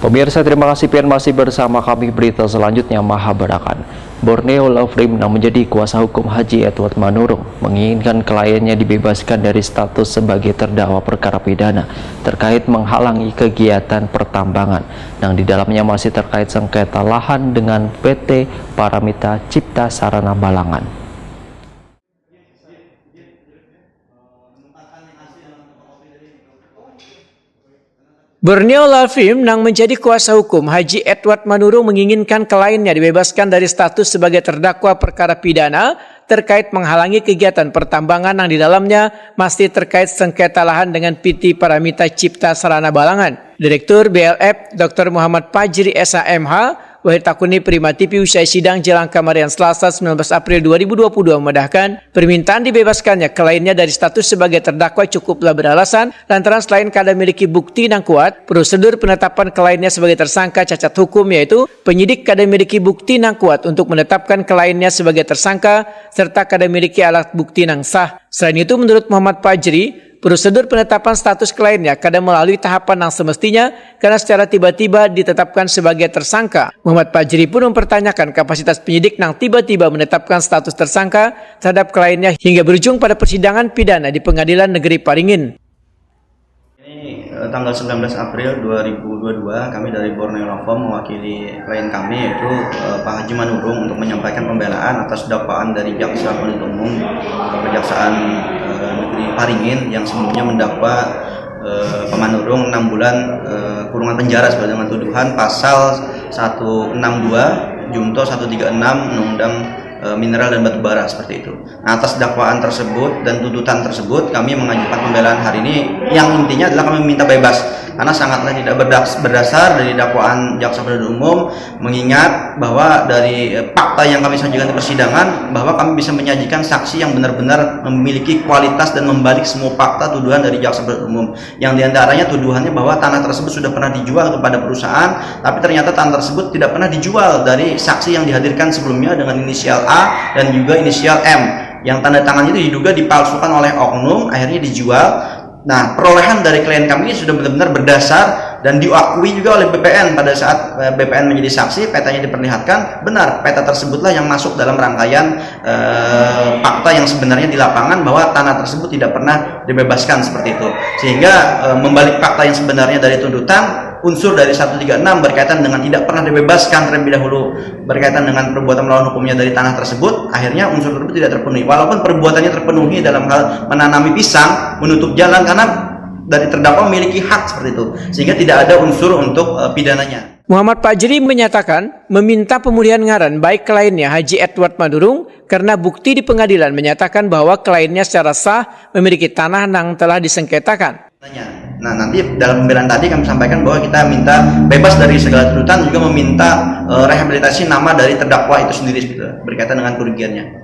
Pemirsa, terima kasih pian masih bersama kami. Berita selanjutnya, Mahabarakan. Borneo Lovrim yang menjadi kuasa hukum Haji Edward Manurung menginginkan kliennya dibebaskan dari status sebagai terdakwa perkara pidana terkait menghalangi kegiatan pertambangan yang di dalamnya masih terkait sengketa lahan dengan PT Paramita Cipta Sarana Balangan. Borneo Lovrim yang menjadi kuasa hukum Haji Edward Manurung menginginkan kliennya dibebaskan dari status sebagai terdakwa perkara pidana terkait menghalangi kegiatan pertambangan yang di dalamnya masih terkait sengketa lahan dengan PT Paramita Cipta Sarana Balangan. Direktur BLF Dr. Muhammad Fajri SHMH Wahid Takuni Prima TV usai sidang jelang kamarian Selasa 19 April 2022 memedahkan permintaan dibebaskannya kliennya dari status sebagai terdakwa cukuplah beralasan lantaran selain kada memiliki bukti yang kuat, prosedur penetapan kliennya sebagai tersangka cacat hukum, yaitu penyidik kada memiliki bukti yang kuat untuk menetapkan kliennya sebagai tersangka serta kada memiliki alat bukti yang sah. Selain itu, menurut Muhammad Fajri, prosedur penetapan status kliennya kadang melalui tahapan yang semestinya karena secara tiba-tiba ditetapkan sebagai tersangka. Muhammad Fajri pun mempertanyakan kapasitas penyidik yang tiba-tiba menetapkan status tersangka terhadap kliennya hingga berujung pada persidangan pidana di Pengadilan Negeri Paringin. Ini tanggal 19 April 2022 kami dari Borneo Lovrim mewakili klien kami yaitu Pak Haji Manurung untuk menyampaikan pembelaan atas dakwaan dari Jaksa Penuntut Umum Kejaksaan Negeri Paringin yang sebelumnya mendakwa Pak Manurung 6 bulan kurungan penjara sebagai dengan tuduhan pasal 162 Junto 136 Undang-Undang Mineral dan Batubara seperti itu. Nah, atas dakwaan tersebut dan tuntutan tersebut kami mengajukan pembelaan hari ini yang intinya adalah kami meminta bebas karena sangatlah tidak berdasar dari dakwaan Jaksa Penuntut Umum, mengingat bahwa dari fakta yang kami sajikan di persidangan bahwa kami bisa menyajikan saksi yang benar-benar memiliki kualitas dan membalik semua fakta tuduhan dari Jaksa Penuntut Umum, yang diantaranya tuduhannya bahwa tanah tersebut sudah pernah dijual kepada perusahaan, tapi ternyata tanah tersebut tidak pernah dijual dari saksi yang dihadirkan sebelumnya dengan inisial A dan juga inisial M, yang tanda tangan itu diduga dipalsukan oleh oknum, akhirnya dijual. Nah, perolehan dari klien kami ini sudah benar-benar berdasar dan diakui juga oleh BPN pada saat BPN menjadi saksi, petanya diperlihatkan, benar peta tersebutlah yang masuk dalam rangkaian fakta yang sebenarnya di lapangan bahwa tanah tersebut tidak pernah dibebaskan seperti itu. Sehingga membalik fakta yang sebenarnya dari tuntutan, unsur dari 136 berkaitan dengan tidak pernah dibebaskan terlebih dahulu berkaitan dengan perbuatan melawan hukumnya dari tanah tersebut, akhirnya unsur tersebut tidak terpenuhi walaupun perbuatannya terpenuhi dalam hal menanami pisang, menutup jalan, karena dari terdakwa memiliki hak seperti itu, sehingga tidak ada unsur untuk pidananya. Muhammad Fajri menyatakan meminta pemulihan ngaran baik kliennya Haji Edward Manurung karena bukti di pengadilan menyatakan bahwa kliennya secara sah memiliki tanah yang telah disengketakan. Nah, nanti dalam pembelaan tadi kami sampaikan bahwa kita minta bebas dari segala tuntutan, juga meminta rehabilitasi nama dari terdakwa itu sendiri berkaitan dengan kerugiannya.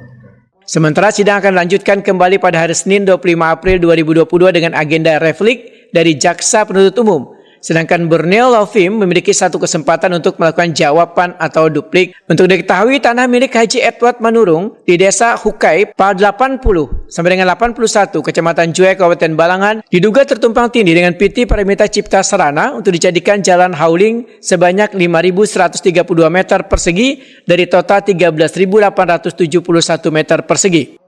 Sementara sidang akan lanjutkan kembali pada hari Senin 25 April 2022 dengan agenda replik dari Jaksa Penuntut Umum. Sedangkan Borneo Lovrim memiliki satu kesempatan untuk melakukan jawaban atau duplik. Untuk diketahui, tanah milik Haji Edward Manurung di Desa Hukai, PAL 80 sampai dengan 81, Kecamatan Juai, Kabupaten Balangan, diduga tertumpang tindih dengan PT Paramita Cipta Sarana untuk dijadikan jalan hauling sebanyak 5.132 meter persegi dari total 13.871 meter persegi.